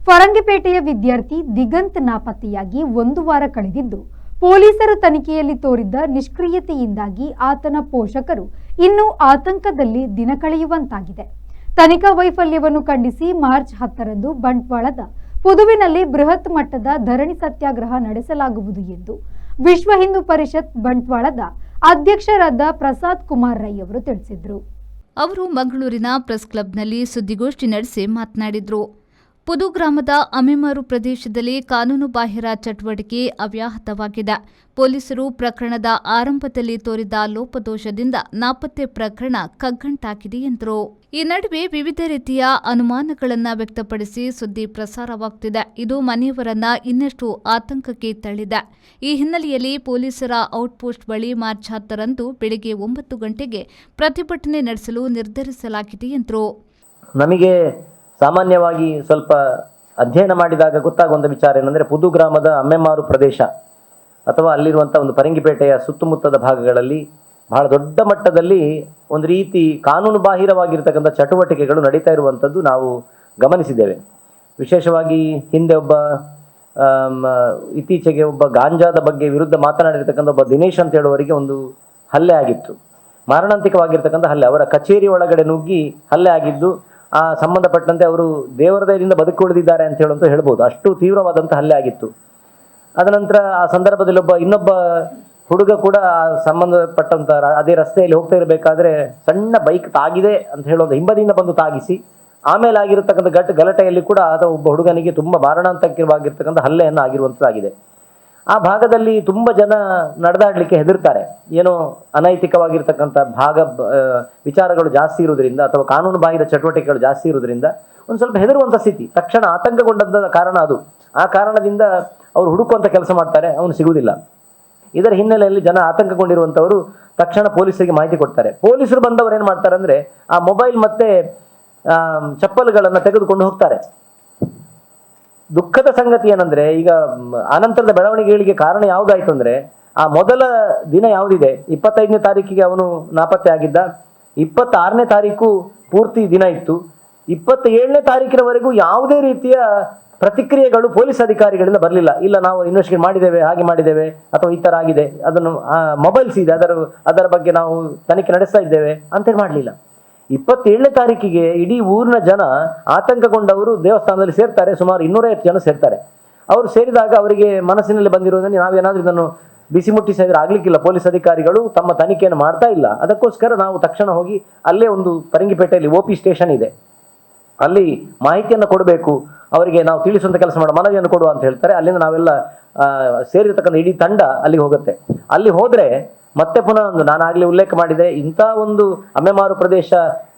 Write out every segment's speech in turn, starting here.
ಫರಂಗಿಪೇಟೆಯ ವಿದ್ಯಾರ್ಥಿ ದಿಗಂತ್ ನಾಪತ್ತೆಯಾಗಿ 1 ವಾರ ಕಳೆದಿದ್ದು, ಪೊಲೀಸರು ತನಿಖೆಯಲ್ಲಿ ತೋರಿದ್ದ ನಿಷ್ಕ್ರಿಯತೆಯಿಂದಾಗಿ ಆತನ ಪೋಷಕರು ಇನ್ನೂ ಆತಂಕದಲ್ಲಿ ದಿನ ಕಳೆಯುವಂತಾಗಿದೆ. ತನಿಖಾ ವೈಫಲ್ಯವನ್ನು ಖಂಡಿಸಿ ಮಾರ್ಚ್ 10ರಂದು ಬಂಟ್ವಾಳದ ಪುದುವಿನಲ್ಲಿ ಬೃಹತ್ ಮಟ್ಟದ ಧರಣಿ ಸತ್ಯಾಗ್ರಹ ನಡೆಸಲಾಗುವುದು ಎಂದು ವಿಶ್ವ ಹಿಂದೂ ಪರಿಷತ್ ಬಂಟ್ವಾಳದ ಅಧ್ಯಕ್ಷರಾದ ಪ್ರಸಾದ್ ಕುಮಾರ್ ರೈ ಅವರು ತಿಳಿಸಿದರು. ಅವರು ಮಂಗಳೂರಿನ ಪ್ರೆಸ್ ಕ್ಲಬ್ನಲ್ಲಿ ಸುದ್ದಿಗೋಷ್ಠಿ ನಡೆಸಿ ಮಾತನಾಡಿದರು. ಪುದು ಗ್ರಾಮದ ಅಮೆಮಾರು ಪ್ರದೇಶದಲ್ಲಿ ಕಾನೂನುಬಾಹಿರ ಚಟುವಟಿಕೆ ಅವ್ಯಾಹತವಾಗಿದೆ. ಪೊಲೀಸರು ಪ್ರಕರಣದ ಆರಂಭದಲ್ಲಿ ತೋರಿದ ಲೋಪದೋಷದಿಂದ ನಾಪತ್ತೆ ಪ್ರಕರಣ ಕಗ್ಗಂಟಾಗಿದೆ ಎಂದರು. ಈ ನಡುವೆ ವಿವಿಧ ರೀತಿಯ ಅನುಮಾನಗಳನ್ನು ವ್ಯಕ್ತಪಡಿಸಿ ಸುದ್ದಿ ಪ್ರಸಾರವಾಗುತ್ತಿದೆ. ಇದು ಮನೆಯವರನ್ನ ಇನ್ನಷ್ಟು ಆತಂಕಕ್ಕೆ ತಳ್ಳಿದೆ. ಈ ಹಿನ್ನೆಲೆಯಲ್ಲಿ ಪೊಲೀಸರ ಔಟ್ಪೋಸ್ಟ್ ಬಳಿ ಮಾರ್ಚ್ 10ರಂದು ಬೆಳಗ್ಗೆ 9 ಗಂಟೆಗೆ ಪ್ರತಿಭಟನೆ ನಡೆಸಲು ನಿರ್ಧರಿಸಲಾಗಿದೆ ಎಂದರು. ನಮಗೆ ಸಾಮಾನ್ಯವಾಗಿ ಸ್ವಲ್ಪ ಅಧ್ಯಯನ ಮಾಡಿದಾಗ ಗೊತ್ತಾಗುವಂಥ ವಿಚಾರ ಏನಂದರೆ, ಪುದು ಗ್ರಾಮದ ಅಮ್ಮೆಮಾರು ಪ್ರದೇಶ ಅಥವಾ ಅಲ್ಲಿರುವಂಥ ಒಂದು ಫರಂಗಿಪೇಟೆಯ ಸುತ್ತಮುತ್ತದ ಭಾಗಗಳಲ್ಲಿ ಬಹಳ ದೊಡ್ಡ ಮಟ್ಟದಲ್ಲಿ ಒಂದು ರೀತಿ ಕಾನೂನು ಬಾಹಿರವಾಗಿರ್ತಕ್ಕಂಥ ಚಟುವಟಿಕೆಗಳು ನಡೀತಾ ಇರುವಂಥದ್ದು ನಾವು ಗಮನಿಸಿದ್ದೇವೆ. ವಿಶೇಷವಾಗಿ ಹಿಂದೆ ಇತ್ತೀಚೆಗೆ ಒಬ್ಬ ಗಾಂಜಾದ ಬಗ್ಗೆ ವಿರುದ್ಧ ಮಾತನಾಡಿರ್ತಕ್ಕಂಥ ಒಬ್ಬ ದಿನೇಶ್ ಅಂತ ಹೇಳುವವರಿಗೆ ಒಂದು ಹಲ್ಲೆ ಆಗಿತ್ತು. ಮಾರಣಾಂತಿಕವಾಗಿರ್ತಕ್ಕಂಥ ಹಲ್ಲೆ, ಅವರ ಕಚೇರಿ ಒಳಗಡೆ ನುಗ್ಗಿ ಹಲ್ಲೆ ಆಗಿದ್ದು, ಆ ಸಂಬಂಧಪಟ್ಟಂತೆ ಅವರು ದೇವರ ದಯದಿಂದ ಬದುಕಿ ಉಳಿದಿದ್ದಾರೆ ಅಂತ ಹೇಳುವಂತ ಹೇಳ್ಬೋದು. ಅಷ್ಟು ತೀವ್ರವಾದಂಥ ಹಲ್ಲೆ ಆಗಿತ್ತು. ಅದನಂತರ ಆ ಸಂದರ್ಭದಲ್ಲಿ ಇನ್ನೊಬ್ಬ ಹುಡುಗ ಕೂಡ ಸಂಬಂಧಪಟ್ಟಂತ ಅದೇ ರಸ್ತೆಯಲ್ಲಿ ಹೋಗ್ತಾ ಇರಬೇಕಾದ್ರೆ ಸಣ್ಣ ಬೈಕ್ ತಾಗಿದೆ ಅಂತ ಹೇಳೋದು ಹಿಂಬದಿಯಿಂದ ಬಂದು ತಾಗಿಸಿ ಆಮೇಲೆ ಆಗಿರತಕ್ಕಂಥ ಗಲಾಟೆಯಲ್ಲಿ ಕೂಡ ಒಬ್ಬ ಹುಡುಗನಿಗೆ ತುಂಬಾ ಮಾರಣಾಂತಿಕವಾಗಿರ್ತಕ್ಕಂಥ ಹಲ್ಲೆಯನ್ನು ಆಗಿರುವಂಥದ್ದಾಗಿದೆ. ಆ ಭಾಗದಲ್ಲಿ ತುಂಬ ಜನ ನಡೆದಾಡಲಿಕ್ಕೆ ಹೆದರ್ತಾರೆ. ಏನೋ ಅನೈತಿಕವಾಗಿರ್ತಕ್ಕಂಥ ವಿಚಾರಗಳು ಜಾಸ್ತಿ ಇರುವುದರಿಂದ ಅಥವಾ ಕಾನೂನು ಬಾಹಿರ ಚಟುವಟಿಕೆಗಳು ಜಾಸ್ತಿ ಇರುವುದರಿಂದ ಒಂದು ಸ್ವಲ್ಪ ಹೆದರುವಂಥ ಸ್ಥಿತಿ. ತಕ್ಷಣ ಆತಂಕಗೊಂಡಂಥ ಕಾರಣ ಅದು. ಆ ಕಾರಣದಿಂದ ಅವರು ಹುಡುಕುವಂಥ ಕೆಲಸ ಮಾಡ್ತಾರೆ, ಅವನು ಸಿಗುವುದಿಲ್ಲ. ಇದರ ಹಿನ್ನೆಲೆಯಲ್ಲಿ ಜನ ಆತಂಕಗೊಂಡಿರುವಂಥವರು ತಕ್ಷಣ ಪೊಲೀಸರಿಗೆ ಮಾಹಿತಿ ಕೊಡ್ತಾರೆ. ಪೊಲೀಸರು ಬಂದವರು ಏನು ಮಾಡ್ತಾರೆ ಅಂದರೆ, ಆ ಮೊಬೈಲ್ ಮತ್ತೆ ಚಪ್ಪಲುಗಳನ್ನು ತೆಗೆದುಕೊಂಡು ಹೋಗ್ತಾರೆ. ದುಃಖದ ಸಂಗತಿ ಏನಂದ್ರೆ, ಈಗ ಅನಂತರದ ಬೆಳವಣಿಗೆಗಳಿಗೆ ಕಾರಣ ಯಾವುದಾಯ್ತು ಅಂದ್ರೆ, ಆ ಮೊದಲ ದಿನ ಯಾವುದಿದೆ 25ನೇ ತಾರೀಕಿಗೆ ಅವನು ನಾಪತ್ತೆ ಆಗಿದ್ದ. 26ನೇ ತಾರೀಕು ಪೂರ್ತಿ ದಿನ ಇತ್ತು. 27ನೇ ತಾರೀಕಿನವರೆಗೂ ಯಾವುದೇ ರೀತಿಯ ಪ್ರತಿಕ್ರಿಯೆಗಳು ಪೊಲೀಸ್ ಅಧಿಕಾರಿಗಳಿಂದ ಬರಲಿಲ್ಲ. ಇಲ್ಲ, ನಾವು ಇನ್ವೆಸ್ಟಿಗೇಟ್ ಮಾಡಿದ್ದೇವೆ, ಹಾಗೆ ಮಾಡಿದ್ದೇವೆ, ಅಥವಾ ಈ ತರ ಆಗಿದೆ, ಅದನ್ನು ಮೊಬೈಲ್ಸ್ ಇದೆ, ಅದರ ಬಗ್ಗೆ ನಾವು ತನಿಖೆ ನಡೆಸ್ತಾ ಇದ್ದೇವೆ ಅಂತೇಳಿ ಮಾಡಲಿಲ್ಲ. 27ನೇ ತಾರೀಕಿಗೆ ಇಡೀ ಊರಿನ ಜನ ಆತಂಕಗೊಂಡವರು ದೇವಸ್ಥಾನದಲ್ಲಿ ಸೇರ್ತಾರೆ. ಸುಮಾರು 250 ಜನ ಸೇರ್ತಾರೆ. ಅವರು ಸೇರಿದಾಗ ಅವರಿಗೆ ಮನಸ್ಸಿನಲ್ಲಿ ಬಂದಿರುವುದನ್ನು, ನಾವೇನಾದ್ರೂ ಇದನ್ನು ಬಿಸಿ ಮುಟ್ಟಿಸಿದ್ರೆ ಆಗ್ಲಿಕ್ಕಿಲ್ಲ, ಪೊಲೀಸ್ ಅಧಿಕಾರಿಗಳು ತಮ್ಮ ತನಿಖೆಯನ್ನು ಮಾಡ್ತಾ ಇಲ್ಲ, ಅದಕ್ಕೋಸ್ಕರ ನಾವು ತಕ್ಷಣ ಹೋಗಿ ಅಲ್ಲೇ ಒಂದು ಫರಂಗಿಪೇಟೆಯಲ್ಲಿ OP ಸ್ಟೇಷನ್ ಇದೆ, ಅಲ್ಲಿ ಮಾಹಿತಿಯನ್ನು ಕೊಡಬೇಕು, ಅವರಿಗೆ ನಾವು ತಿಳಿಸುವಂತ ಕೆಲಸ ಮಾಡೋ ಮನವಿಯನ್ನು ಕೊಡುವ ಅಂತ ಹೇಳ್ತಾರೆ. ಅಲ್ಲಿಂದ ನಾವೆಲ್ಲ ಸೇರಿರ್ತಕ್ಕಂಥ ಇಡೀ ತಂಡ ಅಲ್ಲಿಗೆ ಹೋಗುತ್ತೆ. ಅಲ್ಲಿ ಹೋದ್ರೆ ಮತ್ತೆ ಪುನಃ ನಾನಾಗಲೇ ಉಲ್ಲೇಖ ಮಾಡಿದೆ, ಇಂಥ ಒಂದು ಅಮ್ಮೆಮಾರು ಪ್ರದೇಶ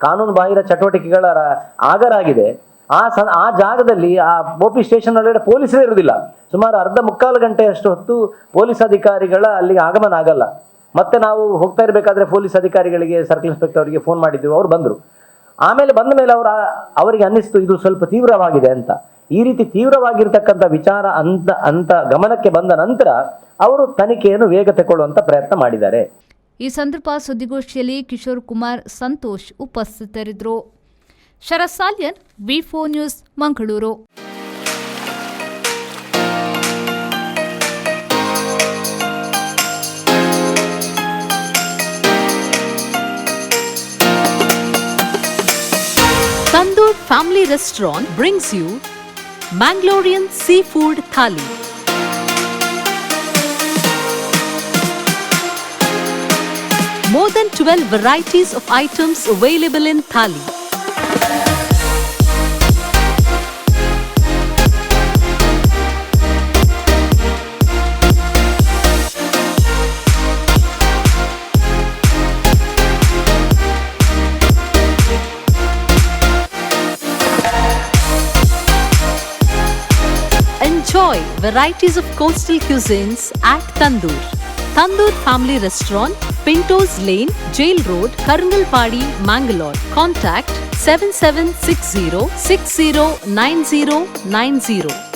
ಕಾನೂನು ಬಾಹಿರ ಚಟುವಟಿಕೆಗಳ ಆಗರಾಗಿದೆ. ಆ ಜಾಗದಲ್ಲಿ ಆ OP ಸ್ಟೇಷನ್ ಒಳಗಡೆ ಪೊಲೀಸರೇ ಇರುವುದಿಲ್ಲ. ಸುಮಾರು ಅರ್ಧ-ಮುಕ್ಕಾಲು ಗಂಟೆಯಷ್ಟು ಹೊತ್ತು ಪೊಲೀಸ್ ಅಧಿಕಾರಿಗಳ ಅಲ್ಲಿಗೆ ಆಗಮನ ಆಗಲ್ಲ. ಮತ್ತೆ ನಾವು ಹೋಗ್ತಾ ಇರಬೇಕಾದ್ರೆ ಪೊಲೀಸ್ ಅಧಿಕಾರಿಗಳಿಗೆ, ಸರ್ಕಲ್ ಇನ್ಸ್ಪೆಕ್ಟರ್ ಅವರಿಗೆ ಫೋನ್ ಮಾಡಿದ್ವಿ, ಅವರು ಬಂದರು. ಆಮೇಲೆ ಬಂದ ಮೇಲೆ ಅವರಿಗೆ ಅನ್ನಿಸ್ತು ಇದು ಸ್ವಲ್ಪ ತೀವ್ರವಾಗಿದೆ ಅಂತ. ಈ ರೀತಿ ತೀವ್ರವಾಗಿರ್ತಕ್ಕಂಥ ವಿಚಾರ ಅಂತ ಗಮನಕ್ಕೆ ಬಂದ ನಂತರ ಅವರು ತನಿಖೆಯನ್ನು ವೇಗ ತೆಗೊಳ್ಳುವಂತ ಪ್ರಯತ್ನ ಮಾಡಿದ್ದಾರೆ. ಈ ಸಂದರ್ಭ ಸುದ್ದಿಗೋಷ್ಠಿಯಲ್ಲಿ ಕಿಶೋರ್ ಕುಮಾರ್, ಸಂತೋಷ್ ಉಪಸ್ಥಿತರಿದ್ದರು. Sharath Salian, V4 news, Mangaluru. Tandoor Family Restaurant brings you Mangalorean Seafood Thali. More than 12 varieties of items available in Thali. Enjoy varieties of coastal cuisines at Tandoor. Tandoor Family Restaurant, Pintos Lane, Jail Road, Karangalpadi, Mangalore. Contact 7760 609090.